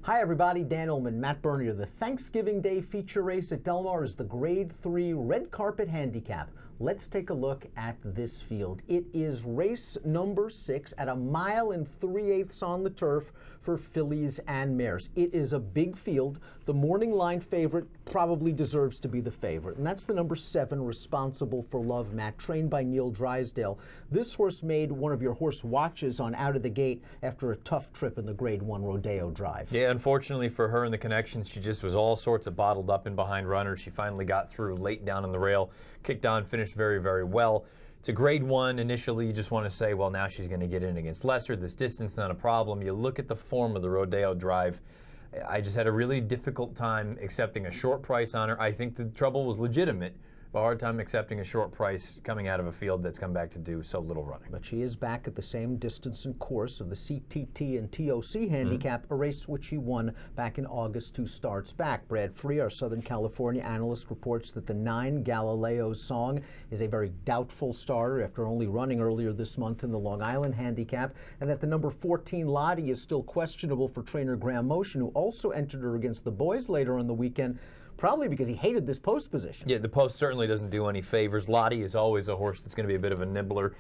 Hi everybody, Dan Illman, Matt Bernier. The Thanksgiving Day feature race at Del Mar is the Grade 3 Red Carpet Handicap. Let's take a look at this field. It is race number 6 at 1 3/8 on the turf for fillies and mares. It is a big field. The morning line favorite probably deserves to be the favorite, and that's the number 7, Responsible for Love, Matt, trained by Neil Drysdale. This horse made one of your horse watches on Out of the Gate after a tough trip in the Grade 1 Rodeo Drive. Yeah, unfortunately for her and the connections, she just was all sorts of bottled up in behind runners. She finally got through late down on the rail, kicked on, finished very, very well. It's a Grade 1. Initially, you just want to say, well, now she's going to get in against Lesser. This distance, not a problem. You look at the form of the Rodeo Drive. I just had a really difficult time accepting a short price on her. I think the trouble was legitimate. A hard time accepting a short price coming out of a field that's come back to do so little running. But she is back at the same distance and course of the CTT and TOC handicap, a race which she won back in August 2 starts back. Brad Free, our Southern California analyst, reports that the 9 Galileo's Song is a very doubtful starter after only running earlier this month in the Long Island handicap, and that the number 14 Lottie is still questionable for trainer Graham Motion, who also entered her against the boys later on the weekend, probably because he hated this post position. Yeah, the post certainly doesn't do any favors. Lottie is always a horse that's going to be a bit of a nibbler.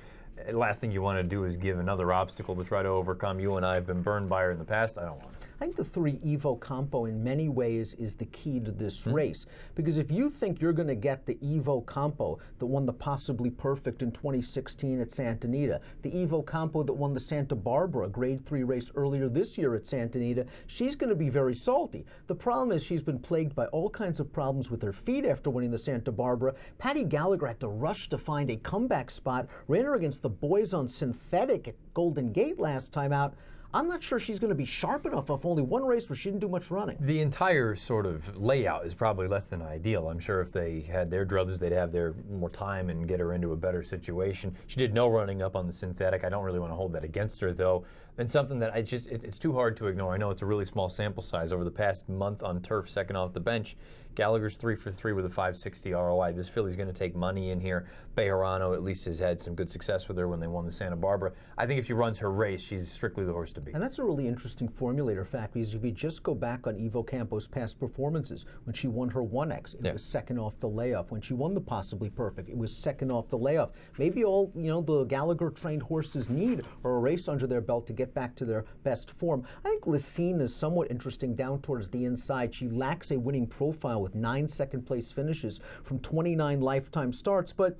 Last thing you want to do is give another obstacle to try to overcome. You and I have been burned by her in the past. I don't want it. I think the 3 Evo Campo in many ways is the key to this race, because if you think you're going to get the Evo Campo that won the Possibly Perfect in 2016 at Santa Anita, the Evo Campo that won the Santa Barbara Grade 3 race earlier this year at Santa Anita, she's going to be very salty. The problem is she's been plagued by all kinds of problems with her feet after winning the Santa Barbara. Patty Gallagher had to rush to find a comeback spot, ran her against the boys on synthetic at Golden Gate last time out. I'm not sure she's going to be sharp enough off only one race where she didn't do much running. The entire sort of layout is probably less than ideal. I'm sure if they had their druthers, they'd have their more time and get her into a better situation. She did no running up on the synthetic. I don't really want to hold that against her, though. And something that it's too hard to ignore. I know it's a really small sample size. Over the past month on turf, second off the bench, Gallagher's 3 for 3 with a 560 ROI. This filly's going to take money in here. Bejarano at least has had some good success with her when they won the Santa Barbara. I think if she runs her race, she's strictly the horse to beat. And that's a really interesting formulator fact, because if you just go back on Evo Campo's past performances, when she won her 1X, it was second off the layoff. When she won the Possibly Perfect, it was second off the layoff. Maybe all the Gallagher-trained horses need are a race under their belt to get back to their best form. I think Lysine is somewhat interesting down towards the inside. She lacks a winning profile with 9 second-place finishes from 29 lifetime starts, but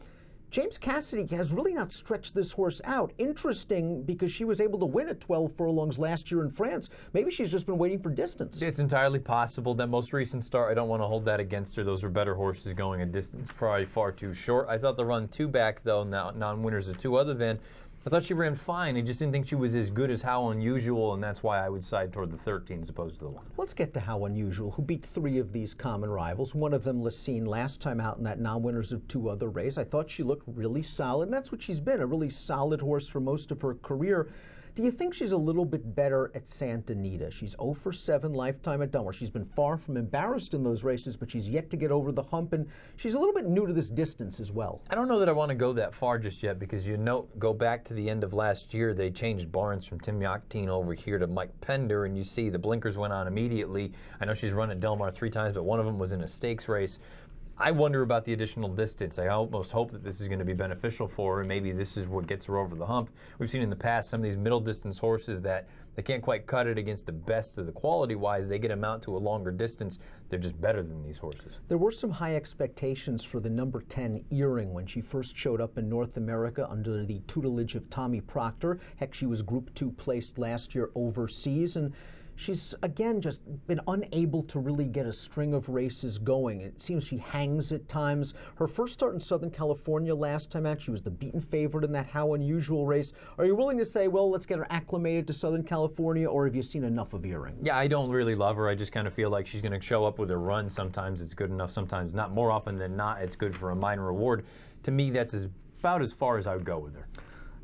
James Cassidy has really not stretched this horse out. Interesting, because she was able to win at 12 furlongs last year in France. Maybe she's just been waiting for distance. It's entirely possible. That most recent start, I don't want to hold that against her. Those were better horses going a distance probably far too short. I thought the run 2 back, though, non-winners of 2 other than, I thought she ran fine. I just didn't think she was as good as How Unusual, and that's why I would side toward the 13 as opposed to the 1. Let's get to How Unusual, who beat 3 of these common rivals. One of them, Lysine, last time out in that non-winners of 2 other race. I thought she looked really solid, and that's what she's been, a really solid horse for most of her career. Do you think she's a little bit better at Santa Anita? She's 0 for 7 lifetime at Dunmore. She's been far from embarrassed in those races, but she's yet to get over the hump, and she's a little bit new to this distance as well. I don't know that I want to go that far just yet, because go back to the end of last year, they changed barns from Tim Yachtine over here to Mike Pender, and you see the blinkers went on immediately. I know she's run at Del Mar 3 times, but one of them was in a stakes race. I wonder about the additional distance. I almost hope that this is going to be beneficial for her, and maybe this is what gets her over the hump. We've seen in the past some of these middle distance horses that they can't quite cut it against the best of the quality-wise. They get them out to a longer distance. They're just better than these horses. There were some high expectations for the number 10 Earring when she first showed up in North America under the tutelage of Tommy Proctor. Heck, she was Group 2 placed last year overseas, and she's, again, just been unable to really get a string of races going. It seems she hangs at times. Her first start in Southern California last time out, she was the beaten favorite in that How Unusual race. Are you willing to say, well, let's get her acclimated to Southern California, or have you seen enough of Earring? Yeah, I don't really love her. I just kind of feel like she's going to show up with a run. Sometimes it's good enough, sometimes not. More often than not, it's good for a minor reward. To me, that's about as far as I would go with her.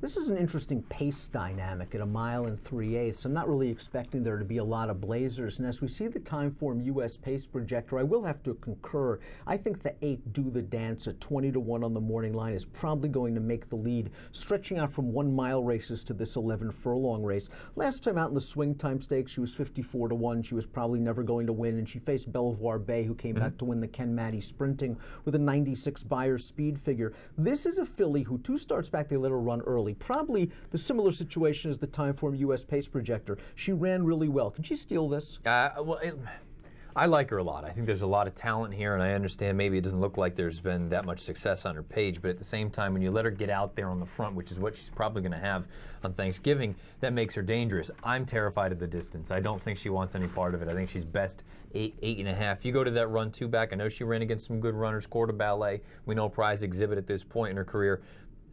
This is an interesting pace dynamic at 1 mile and 3/8. I'm not really expecting there to be a lot of blazers. And as we see the Timeform U.S. pace projector, I will have to concur. I think the 8 Do the Dance at 20-1 on the morning line is probably going to make the lead, stretching out from 1 mile races to this 11 furlong race. Last time out in the Swing Time Stakes, she was 54-1. She was probably never going to win, and she faced Belvoir Bay, who came back to win the Ken Matty Sprinting with a 96 Beyer speed figure. This is a filly who 2 starts back, they let her run early. Probably the similar situation as the Timeform U.S. pace projector. She ran really well. Can she steal this? I like her a lot. I think there's a lot of talent here, and I understand maybe it doesn't look like there's been that much success on her page, but at the same time, when you let her get out there on the front, which is what she's probably going to have on Thanksgiving, that makes her dangerous. I'm terrified of the distance. I don't think she wants any part of it. I think she's best 8.5. You go to that run 2 back. I know she ran against some good runners, Quarter Ballet. We know Prize Exhibit at this point in her career.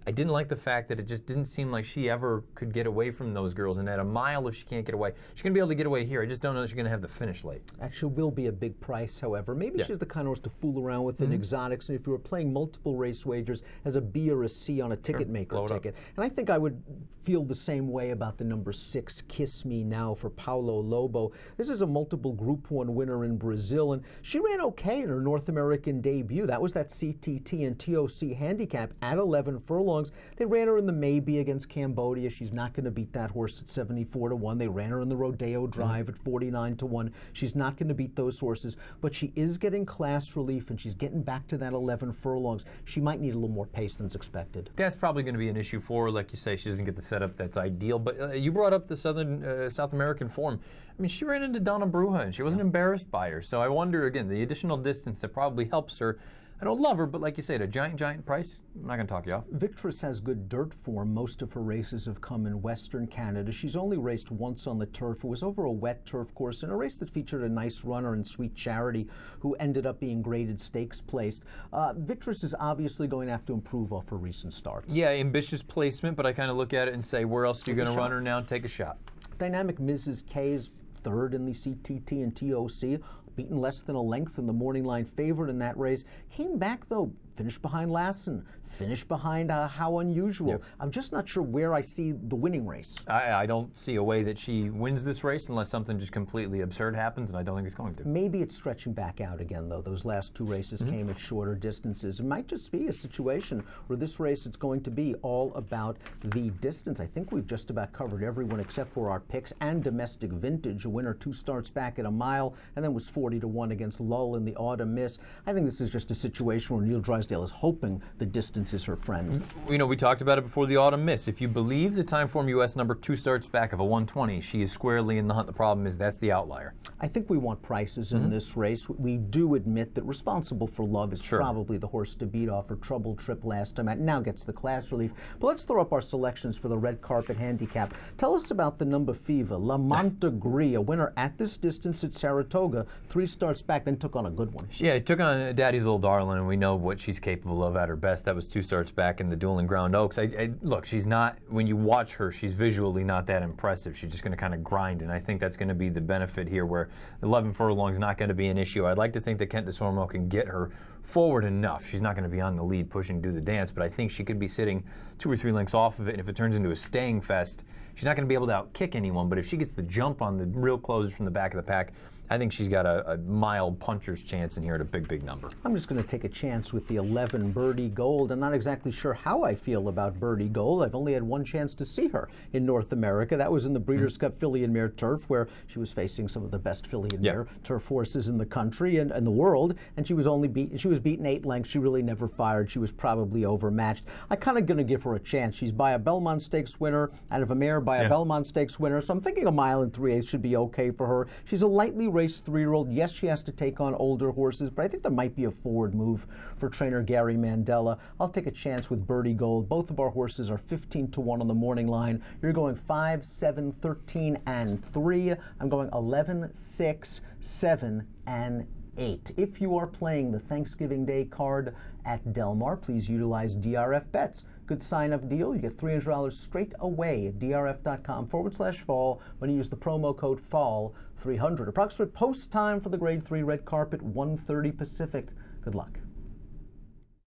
I didn't like the fact that it just didn't seem like she ever could get away from those girls. And at 1 mile, if she can't get away, she's going to be able to get away here. I just don't know if she's going to have the finish late. Actually, will be a big price, however. Maybe she's the kind of horse to fool around with in exotics. And if you were playing multiple race wagers as a B or a C on a ticket maker ticket. And I think I would feel the same way about the number 6, Kiss Me Now, for Paulo Lobo. This is a multiple Group 1 winner in Brazil, and she ran okay in her North American debut. That was that CTT and TOC handicap at 11 furlongs. They ran her in the Maybe against Cambodia. She's not going to beat that horse at 74-1. They ran her in the Rodeo Drive at 49-1. She's not going to beat those horses, but she is getting class relief, and she's getting back to that 11 furlongs. She might need a little more pace than's expected. That's probably going to be an issue for her. Like you say, she doesn't get the setup that's ideal. But you brought up the South American form. I mean, she ran into Donna Bruja, and she wasn't embarrassed by her. So I wonder, again, the additional distance that probably helps her. I don't love her, but like you say, at a giant price, I'm not going to talk you off. Victress has good dirt form. Most of her races have come in Western Canada. She's only raced once on the turf. It was over a wet turf course in a race that featured a nice runner in Sweet Charity, who ended up being graded stakes placed. Victress is obviously going to have to improve off her recent starts. Yeah, ambitious placement, but I kind of look at it and say, where else are you going to run her now? Take a shot. Dynamic Mrs. K's 3rd in the CTT and TOC. Beaten less than a length in the morning line favorite in that race. Came back, though, finished behind Lassen, finished behind How Unusual. Yep. I'm just not sure where I see the winning race. I don't see a way that she wins this race unless something just completely absurd happens, and I don't think it's going to. Maybe it's stretching back out again, though. Those last 2 races came at shorter distances. It might just be a situation where this race, it's going to be all about the distance. I think we've just about covered everyone except for our picks and domestic vintage. A winner 2 starts back at 1 mile and then was 40-1 against Lull in the Autumn Miss. I think this is just a situation where Neil Drysdale is hoping the distance is her friend. You know, we talked about it before the Autumn Miss. If you believe the Timeform U.S. number 2 starts back of a 120, she is squarely in the hunt. The problem is that's the outlier. I think we want prices in this race. We do admit that Responsible for Love is probably the horse to beat off her Trouble Trip last time out. Now gets the class relief. But let's throw up our selections for the red carpet handicap. Tell us about the number Fiva, La Montegria, a winner at this distance at Saratoga. 3 starts back, then took on a good one. Yeah, it took on Daddy's Little Darling, and we know what she's capable of at her best. That was 2 starts back in the Dueling Ground Oaks. Look, she's not, when you watch her, she's visually not that impressive. She's just going to kind of grind, and I think that's going to be the benefit here, where 11 furlongs not going to be an issue. I'd like to think that Kent DeSormo can get her forward enough. She's not going to be on the lead pushing Do the Dance, but I think she could be sitting 2 or 3 lengths off of it, and if it turns into a staying fest, she's not going to be able to outkick anyone, but if she gets the jump on the real closers from the back of the pack, I think she's got a mild puncher's chance in here at a big number. I'm just going to take a chance with the 11 Birdie Gold. I'm not exactly sure how I feel about Birdie Gold. I've only had 1 chance to see her in North America. That was in the Breeders' Cup Filly and Mare Turf, where she was facing some of the best Filly and Mare Turf horses in the country and the world, and she was beaten 8 lengths. She really never fired. She was probably overmatched. I'm kind of going to give her a chance. She's by a Belmont Stakes winner, out of a mare by a Belmont Stakes winner, so I'm thinking 1 mile and 3/8 should be okay for her. She's a lightly raced 3-year-old. Yes, she has to take on older horses, but I think there might be a forward move for trainer Gary Mandela. I'll take a chance with Birdie Gold. Both of our horses are 15-1 on the morning line. You're going 5, 7, 13, and 3. I'm going 11, 6, 7, and 8. If you are playing the Thanksgiving Day card at Del Mar, please utilize DRF Bets. Good sign-up deal. You get $300 straight away at drf.com/fall when you use the promo code FALL300. Approximate post time for the Grade 3 red carpet, 1:30 Pacific. Good luck.